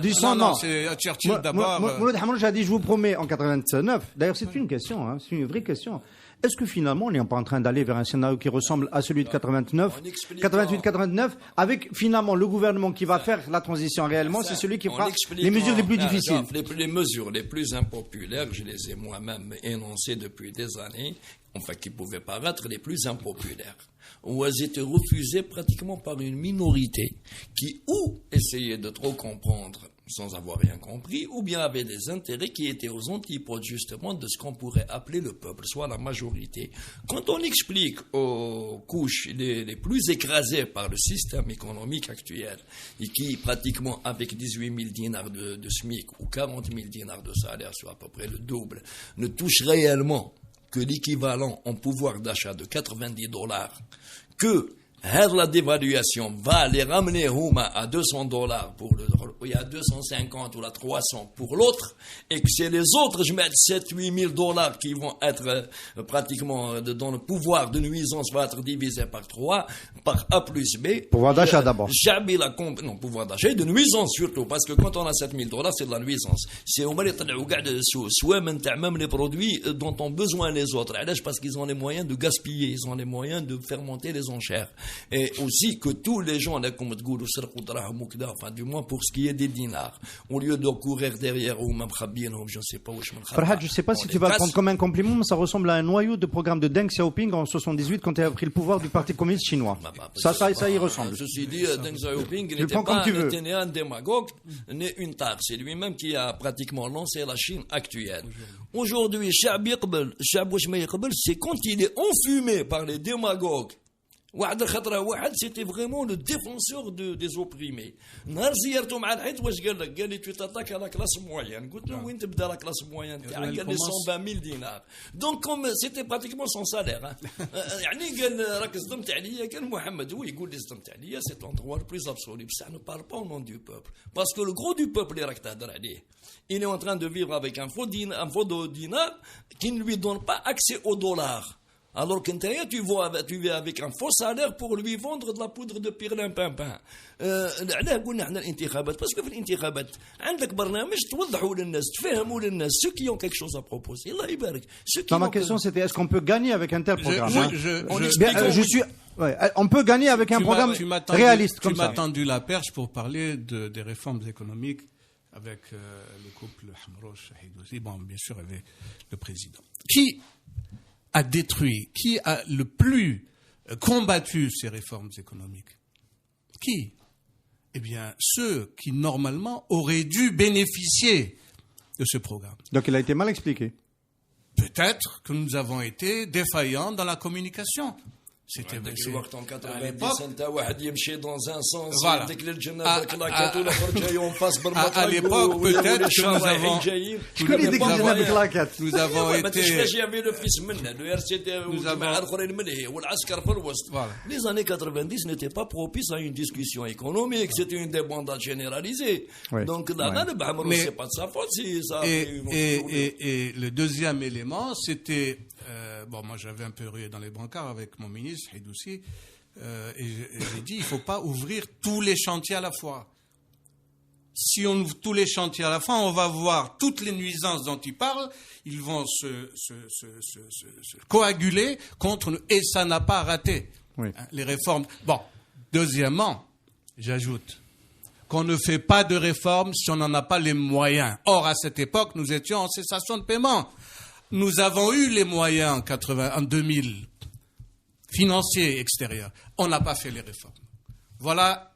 Du sang, non. C'est Churchill d'abord. Mouloud Hamrouche a dit, je vous promets, en 89. D'ailleurs, c'est une question, c'est une vraie question. Est-ce que finalement, on n'est pas en train d'aller vers un scénario qui ressemble à celui de 88-89, avec finalement le gouvernement qui va faire la transition réellement, c'est celui qui fera les mesures les plus difficiles. Les mesures les plus impopulaires, je les ai moi-même énoncées depuis des années, enfin qui pouvaient paraître les plus impopulaires, où elles étaient refusées pratiquement par une minorité qui ou essayait de trop comprendre sans avoir rien compris, ou bien avait des intérêts qui étaient aux antipodes justement de ce qu'on pourrait appeler le peuple, soit la majorité. Quand on explique aux couches les plus écrasées par le système économique actuel, et qui pratiquement avec 18 000 dinars de SMIC ou 40 000 dinars de salaire, soit à peu près le double, ne touchent réellement que l'équivalent en pouvoir d'achat de $90, que la dévaluation va les ramener à $200 pour le, il y a 250 ou la 300 pour l'autre, et que c'est les autres, je mets 7-8 000 $ qui vont être pratiquement dans le pouvoir de nuisance va être divisé par 3, par A plus B. Pouvoir d'achat d'abord. Non, pouvoir d'achat et de nuisance surtout, parce que quand on a 7 000 $, c'est de la nuisance. C'est au moins même les produits dont ont besoin les autres, parce qu'ils ont les moyens de gaspiller, ils ont les moyens de faire monter les enchères. Et aussi que tous les gens, enfin du moins pour ce qui est des dinars, au lieu de courir derrière ou même je ne sais pas où je me Farhad, je ne sais pas si tu vas le prendre comme un compliment, mais ça ressemble à un noyau de programme de Deng Xiaoping en 78 quand il a pris le pouvoir du Parti communiste chinois. Ça y ressemble. Ceci dit, Deng Xiaoping n'était ni un démagogue, ni une tare. C'est lui-même qui a pratiquement lancé la Chine actuelle. Aujourd'hui, c'est quand il est enfumé par les démagogues. C'était vraiment le défenseur des opprimés. Tu t'attaques à la classe moyenne. La classe moyenne, 120 000 dinars. Donc, comme c'était pratiquement son salaire. C'est l'endroit le plus absolu. Ça ne parle pas au nom du peuple. Parce que le gros du peuple, il est en train de vivre avec un faux dinar qui ne lui donne pas accès au dollar. Alors que tu vis avec un faux salaire pour lui vendre de la poudre de pirlimpinpin. Parce que في الانتخابات عندك برنامج توضحوا للناس تفهموا للناس ceux qui ont quelque chose à proposer. Allah يبارك. Ma question c'était est-ce qu'on peut gagner avec un tel programme? On peut gagner avec un programme réaliste comme ça. Tu m'as tendu la perche pour parler des réformes économiques avec le couple Hamrouche Shahid, bon bien sûr avec le président. Qui a détruit, qui a le plus combattu ces réformes économiques? Qui? Eh bien, ceux qui, normalement, auraient dû bénéficier de ce programme. Donc, il a été mal expliqué. Peut-être que nous avons été défaillants dans la communication. C'était الوقت en 90 à l'époque. انت واحد يمشي dans un sens Voilà. ديك الجنة كلاكات والاخر جاي ينفاس بالمطلق À l'époque, peut-être que nous avons, Je connais des gens avec la quête. nous avons ما تشفاش été, يعملوا فيس منه لو يرسيتي والجماعه الاخرين منه والعسكر في الوسط. Voilà. Les années 90 n'étaient pas propices à une discussion économique, c'était une débandade généralisée. Ouais. Donc là, Mais- c'est pas de sa faute si ça. et le deuxième élément, c'était, bon, moi j'avais un peu rué dans les brancards avec mon ministre, Hidoussi, et j'ai dit, il faut pas ouvrir tous les chantiers à la fois. Si on ouvre tous les chantiers à la fois, on va voir toutes les nuisances dont il parle, ils vont se coaguler contre nous, et ça n'a pas raté. Oui. Hein, les réformes. Bon, deuxièmement, j'ajoute qu'on ne fait pas de réformes si on n'en a pas les moyens. Or, à cette époque, nous étions en cessation de paiement. Nous avons eu les moyens en 2000, financiers extérieurs. On n'a pas fait les réformes. Voilà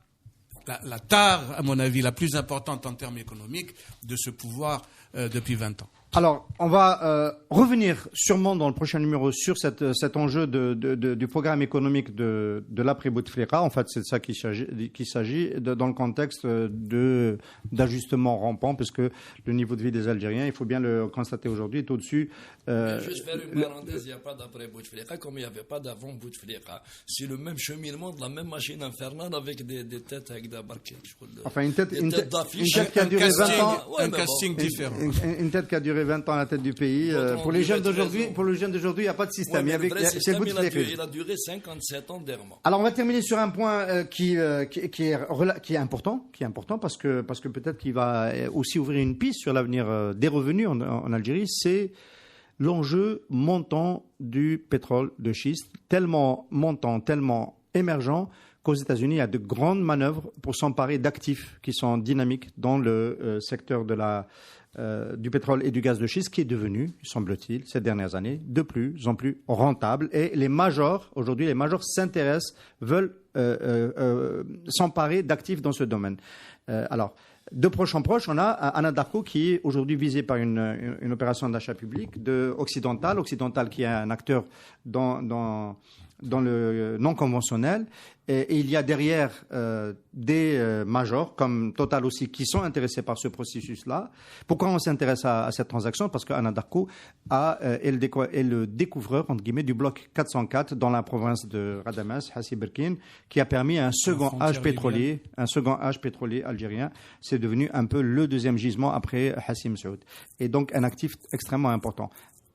la tare, à mon avis, la plus importante en termes économiques de ce pouvoir depuis 20 ans. Alors, on va revenir sûrement dans le prochain numéro sur cet enjeu du programme économique de l'après-Bouteflika. En fait, c'est de ça qu'il s'agit dans le contexte d'ajustement rampant, puisque le niveau de vie des Algériens, il faut bien le constater aujourd'hui, est au-dessus. Juste faire une parenthèse, il n'y a pas d'après-Bouteflika comme il n'y avait pas d'avant-Bouteflika. C'est le même cheminement de la même machine infernale avec des têtes avec des barquettes. Enfin, une tête d'affiche. qui a duré 20 ans. Un casting différent. Une tête qui a duré 20 ans à la tête du pays. Pour les jeunes d'aujourd'hui, il n'y a pas de système. Ouais, C'est le Bouteflika. il a duré 57 ans d'errement. Alors, on va terminer sur un point qui est important parce que peut-être qu'il va aussi ouvrir une piste sur l'avenir des revenus en Algérie. C'est l'enjeu montant du pétrole de schiste, tellement montant, tellement émergent qu'aux États-Unis, il y a de grandes manœuvres pour s'emparer d'actifs qui sont dynamiques dans le secteur du pétrole et du gaz de schiste, qui est devenu, semble-t-il, ces dernières années, de plus en plus rentable. Et aujourd'hui, les majors s'intéressent, veulent s'emparer d'actifs dans ce domaine. Alors, de proche en proche, on a Anadarko qui est aujourd'hui visé par une opération d'achat public Occidental qui est un acteur dans le non conventionnel. Et il y a derrière des majors comme Total aussi qui sont intéressés par ce processus-là. Pourquoi on s'intéresse à cette transaction? Parce qu'Anadarko est le découvreur entre guillemets du bloc 404 dans la province de Radames, Hassi Berkin, qui a permis un second âge pétrolier algérien. C'est devenu un peu le deuxième gisement après Hassim Saoud. Et donc un actif extrêmement important.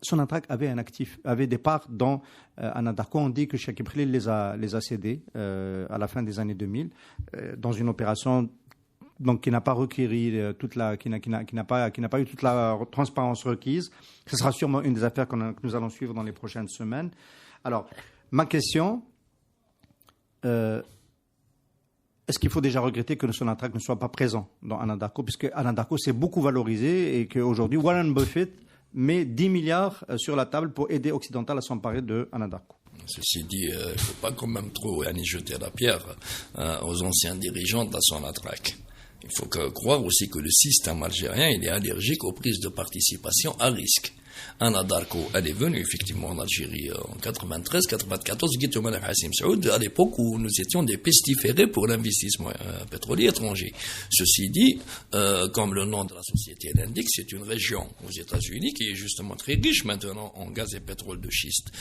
Sonatrach avait des parts dans Anadarko. On dit que Chakib Khalil les a cédés à la fin des années 2000 dans une opération qui n'a pas requis qui n'a pas eu toute la transparence requise. Ce sera sûrement une des affaires que nous allons suivre dans les prochaines semaines. Alors, ma question, est-ce qu'il faut déjà regretter que le Sonatrach ne soit pas présent dans Anadarko, puisque Anadarko s'est beaucoup valorisé et qu'aujourd'hui Warren Buffett met 10 milliards sur la table pour aider Occidental à s'emparer de Anadarko. Ceci dit, il ne faut pas quand même trop jeter la pierre aux anciens dirigeants de la Sonatrach. Il faut croire aussi que le système algérien il est allergique aux prises de participation à risque. Anadarko, elle est venue effectivement en Algérie en 93, 94, Hassim Saoud, à l'époque où nous étions des pestiférés pour l'investissement pétrolier étranger. Ceci dit, comme le nom de la société l'indique, c'est une région aux États-Unis qui est justement très riche maintenant en gaz et pétrole de schiste.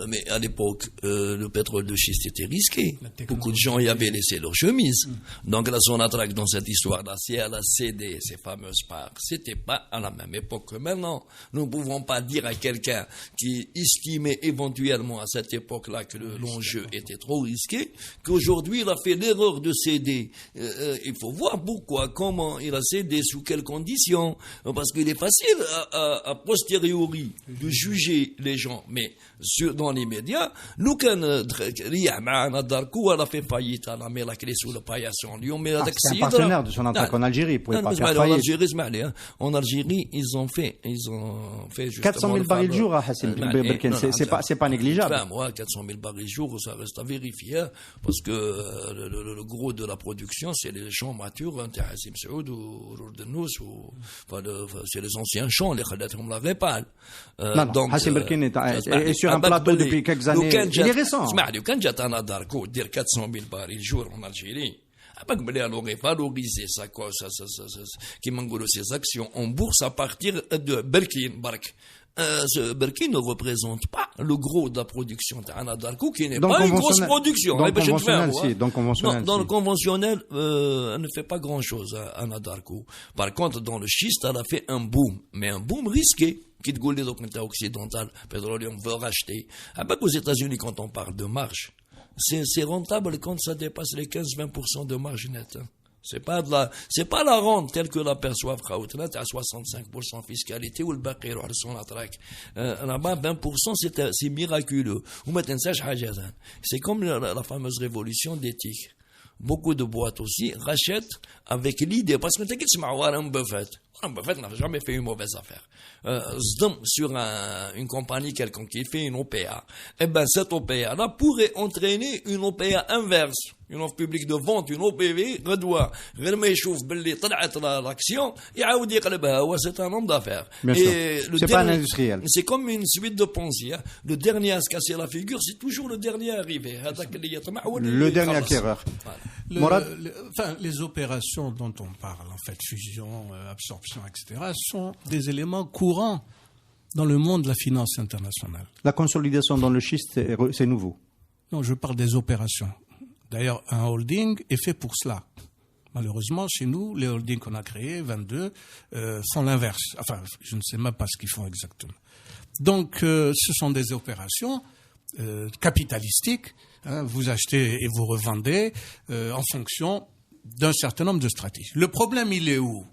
Mais à l'époque, le pétrole de schiste était risqué. Beaucoup de gens y avaient laissé leur chemise. Donc la Sonatrach dans cette histoire-là, si elle a cédé ces fameuses parts, c'était pas à la même époque que maintenant. Nous ne pouvons pas dire à quelqu'un qui estimait éventuellement à cette époque-là que l'enjeu était trop risqué, qu'aujourd'hui il a fait l'erreur de céder. Il faut voir pourquoi, comment il a cédé, sous quelles conditions, parce qu'il est facile à posteriori de juger les gens, mais dans les médias, nous Anadarko elle a fait faillite, elle a mis la clé sous le paillasson. C'est un partenaire de Sonatrach en Algérie, il ne pouvait pas faire faillite. En Algérie, ils ont fait fait justement 400 000 barils jour à Hassim Berkine, c'est pas négligeable. Enfin, moi, 400 000 barils jour, ça reste à vérifier, parce que le gros de la production, c'est les champs matures, Hassim Saoud ou Jordanous, c'est les anciens champs, les Khadatrum la Répal. Donc, Hassim Berkine est sur un plateau depuis quelques années. Il est récent. Quand j'ai un Adarko, dire 400 000 barils jour en Algérie, elle aurait valorisé ses actions en bourse à partir de Berkine. Berkine ne représente pas le gros de la production d'Anadarko, qui n'est pas une grosse production. Donc conventionnel, dans le conventionnel, elle ne fait pas grand-chose à Anadarko. Par contre, dans le schiste, elle a fait un boom, mais un boom risqué. Qui te goûte les documents occidentaux, Petroleum veut racheter. Aux États-Unis, quand on parle de marge, c'est rentable quand ça dépasse les 15-20% de marge nette. C'est pas la rente telle que l'aperçoivent Khaoutnet à 65% fiscalité ou le Bakir ou son attraque. Là-bas, 20%, c'est miraculeux. C'est comme la fameuse révolution d'éthique. Beaucoup de boîtes aussi rachètent avec l'idée, parce que t'inquiète, c'est Warren Buffett. Warren Buffett n'a jamais fait une mauvaise affaire. Sur une compagnie quelconque qui fait une OPA, cette OPA-là pourrait entraîner une OPA inverse. Une offre publique de vente, une OPV, redoit, l'action, c'est un homme d'affaires. C'est pas un industriel. C'est comme une suite de Ponzi. Le dernier à se casser la figure, c'est toujours le dernier arrivé. Le dernier acquéreur. Les opérations dont on parle, en fait, fusion, absorption, etc., sont des éléments courants dans le monde de la finance internationale. La consolidation dans le schiste, c'est nouveau. Non, je parle des opérations. D'ailleurs, un holding est fait pour cela. Malheureusement, chez nous, les holdings qu'on a créés, 22, font l'inverse. Enfin, je ne sais même pas ce qu'ils font exactement. Donc, ce sont des opérations capitalistiques. Vous achetez et vous revendez en fonction d'un certain nombre de stratégies. Le problème, il est où ?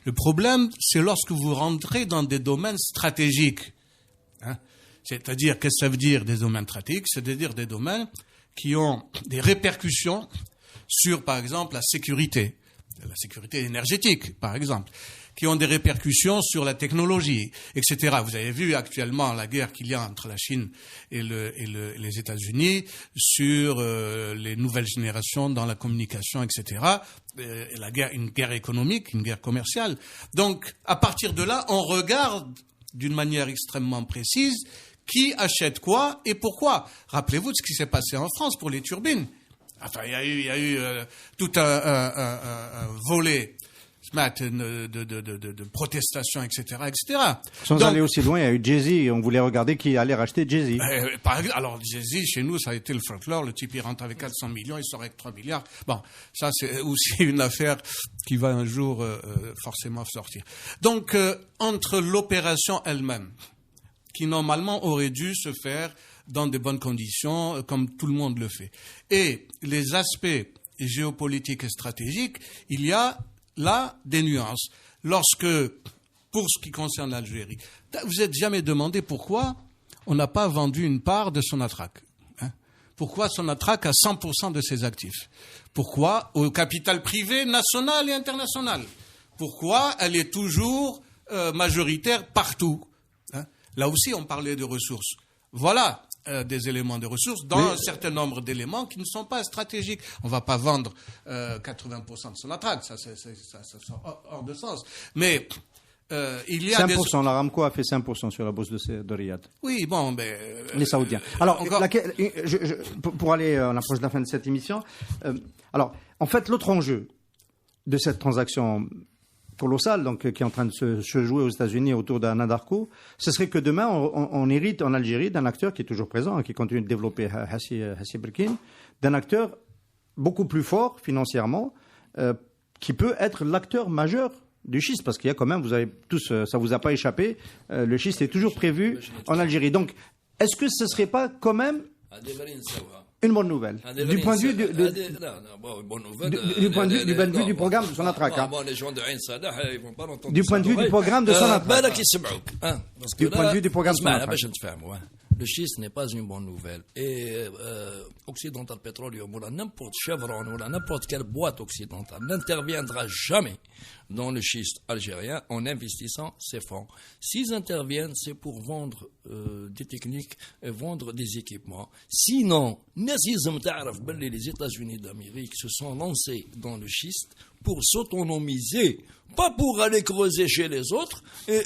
Le problème, c'est lorsque vous rentrez dans des domaines stratégiques. C'est-à-dire, qu'est-ce que ça veut dire des domaines stratégiques ? C'est-à-dire des domaines qui ont des répercussions sur, par exemple, la sécurité énergétique, par exemple, qui ont des répercussions sur la technologie, etc. Vous avez vu actuellement la guerre qu'il y a entre la Chine et les États-Unis sur les nouvelles générations dans la communication, etc. Une guerre économique, une guerre commerciale. Donc, à partir de là, on regarde d'une manière extrêmement précise qui achète quoi et pourquoi. Rappelez-vous de ce qui s'est passé en France pour les turbines. Enfin, il y a eu tout un volet de protestations, etc., etc. Sans aller aussi loin, il y a eu Jay-Z. On voulait regarder qui allait racheter Jay-Z. Alors, Jay-Z, chez nous, ça a été le folklore. Le type, il rentre avec 400 millions, il sort avec 3 milliards. Bon, ça, c'est aussi une affaire qui va un jour forcément sortir. Donc, entre l'opération elle-même, qui normalement aurait dû se faire dans de bonnes conditions, comme tout le monde le fait, et les aspects géopolitiques et stratégiques, il y a là des nuances. Lorsque, pour ce qui concerne l'Algérie, vous n'êtes jamais demandé pourquoi on n'a pas vendu une part de Sonatrach. Pourquoi Sonatrach a 100% de ses actifs? Pourquoi au capital privé national et international? Pourquoi elle est toujours majoritaire partout? Là aussi, on parlait de ressources. Voilà des éléments de ressources dans un certain nombre d'éléments qui ne sont pas stratégiques. On ne va pas vendre 80% de Sonatrach, ça sort hors de sens. Mais il y a 5%, l'Aramco a fait 5% sur la bourse de Riyad. Oui, bon, les Saoudiens. Alors, pour aller à l'approche de la fin de cette émission, alors, en fait, l'autre enjeu de cette transaction colossale, donc, qui est en train de se jouer aux États-Unis autour d'Anadarko, ce serait que demain, on hérite en Algérie d'un acteur qui est toujours présent, qui continue de développer Hassi Berkine, d'un acteur beaucoup plus fort financièrement, qui peut être l'acteur majeur du schiste, parce qu'il y a quand même, vous avez tous, ça vous a pas échappé, le schiste est toujours prévu en Algérie. Donc, est-ce que ce serait pas quand même une bonne nouvelle du point de vue du programme de Sonatrach. Du point de vue du programme de Sonatrach. Du point de vue du programme de Sonatrach. Le schiste n'est pas une bonne nouvelle. Et Occidental Petroleum ou n'importe Chevron ou n'importe quelle boîte occidentale n'interviendra jamais dans le schiste algérien en investissant ses fonds. S'ils interviennent, c'est pour vendre des techniques et vendre des équipements. Sinon, les États-Unis d'Amérique se sont lancés dans le schiste pour s'autonomiser, pas pour aller creuser chez les autres et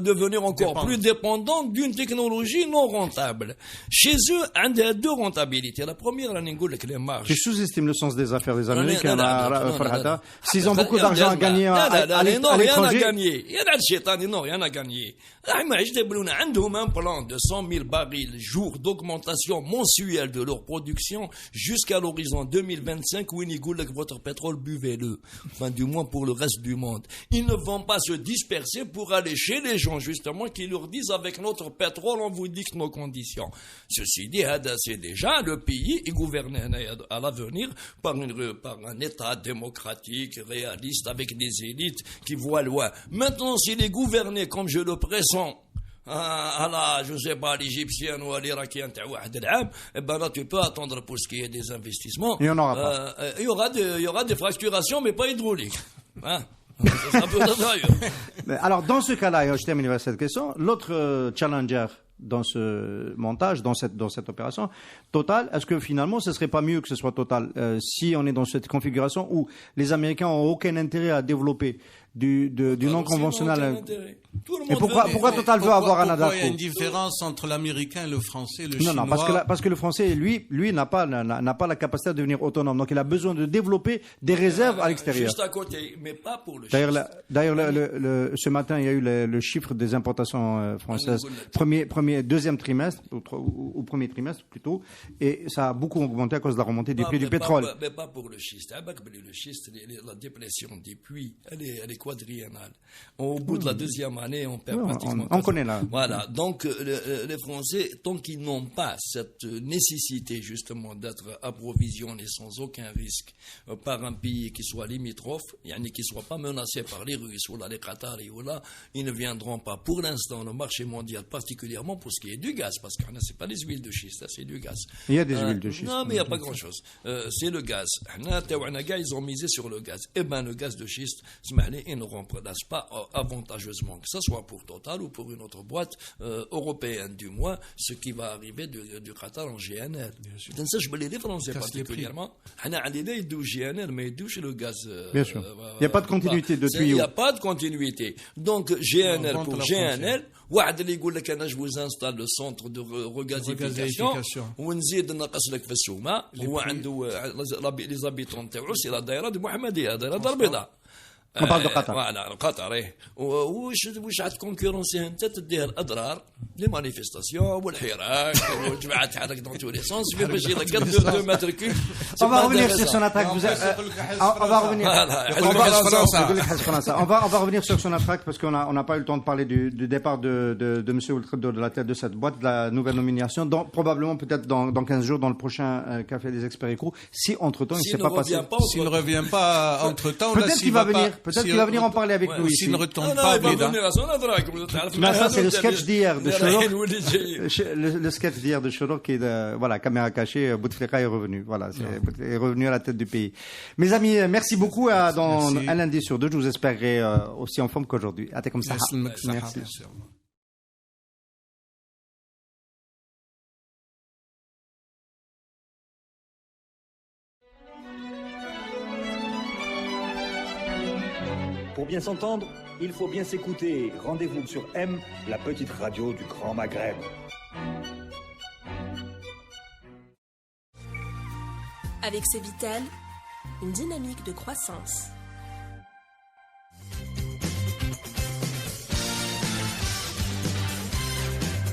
devenir encore plus dépendant d'une technologie non rentable. Chez eux, il y a deux rentabilités. La première, les marges. Tu sous-estimes le sens des affaires des Américains, Farhata. S'ils ont beaucoup d'argent à gagner à l'étranger. Il y a rien à gagner. Ils ont un plan de 100 000 barils jour d'augmentation mensuelle de leur production jusqu'à l'horizon 2025 où ils disent que votre pétrole, buvez-le. Enfin, du moins pour le reste du monde. Ils ne vont pas se disperser pour aller chez les gens, justement, qui leur disent avec notre pétrole, on vous dicte nos conditions. Ceci dit, c'est déjà le pays est gouverné à l'avenir par un État démocratique, réaliste, avec des élites qui voient loin. Maintenant, s'il est gouverné, comme je le pressens, je ne sais pas, l'Égyptien ou l'Irakien, eh ben là, tu peux attendre pour ce qui est des investissements. Il y en aura pas. Il y aura des fracturations, mais pas hydrauliques. Hein? Alors, dans ce cas-là, je termine avec cette question, l'autre challenger dans ce montage, dans cette opération, Total, est-ce que finalement, ce serait pas mieux que ce soit Total si on est dans cette configuration où les Américains ont aucun intérêt à développer du non conventionnel. Et pourquoi Total veut avoir un Anadarko? Pourquoi il y a une différence entre l'américain et le français, le chinois? Non, parce que le français, lui n'a pas la capacité de devenir autonome. Donc il a besoin de développer des réserves à l'extérieur. Juste à côté, mais pas pour le D'ailleurs, ce matin, il y a eu le chiffre des importations françaises, deuxième trimestre, ou premier trimestre plutôt, et ça a beaucoup augmenté à cause de la remontée des prix du pétrole. Mais pas pour le schiste. Le schiste, la déplétion des puits, elle est quadriennale. Au bout de la deuxième année, on perd pratiquement. On connaît là. Voilà. Donc, les Français, tant qu'ils n'ont pas cette nécessité, justement, d'être approvisionnés sans aucun risque par un pays qui soit limitrophe, qui ne soit pas menacé par les Russes ou les Qataris ou là, ils ne viendront pas pour l'instant au marché mondial, particulièrement pour ce qui est du gaz, parce que c'est pas des huiles de schiste, c'est du gaz. Il y a des huiles de schiste. Non, mais il n'y a pas grand-chose. C'est le gaz. Ils ont misé sur le gaz. Eh bien, le gaz de schiste, ils ne remplacent pas avantageusement, que ce soit pour Total ou pour une autre boîte européenne, du moins, ce qui va arriver du Qatar en GNL. Les Français particulièrement, on a l'idée du GNL, mais du le gaz. Bien sûr. Il n'y a pas de continuité de tuyau. Il n'y a pas de continuité. Donc, GNL pour GNL, je vous installe le centre de regasification, ونزيد نقص لك في السومه هو عنده les habitants تاعو سي لا دايره دو محمديه دايره دار بيضاء. On parle de Qatar. Voilà, Qatar, واش عاد كونكورونسي انت تديها الاضرار لي مانيفيستاسيون والحراك والجماعه تحرك دون تو لي سونس باش يلقى 2 متر كوب. On va revenir sur son attaque. On va revenir sur son attaque parce qu'on n'a pas eu le temps de parler du départ de M. Oueltrado de la tête de cette boîte, de la nouvelle nomination, probablement peut-être dans 15 jours dans le prochain Café des Experts Échos, si entre-temps il ne s'est pas passé. S'il ne revient pas entre-temps, peut-être qu'il va venir. Peut-être qu'il va venir en parler avec nous ici. S'il ne retombe pas, ça c'est le sketch d'hier de Chorok. Le sketch d'hier de Chorok qui est, voilà, caméra cachée, Bouteflika est revenu. Voilà, est revenu à la tête du pays. Mes amis, merci beaucoup. Dans un lundi sur deux, je vous espérerai aussi en forme qu'aujourd'hui. À comme ça. Merci. Pour bien s'entendre, il faut bien s'écouter. Rendez-vous sur M, la petite radio du Grand Maghreb. Avec Cevital, une dynamique de croissance.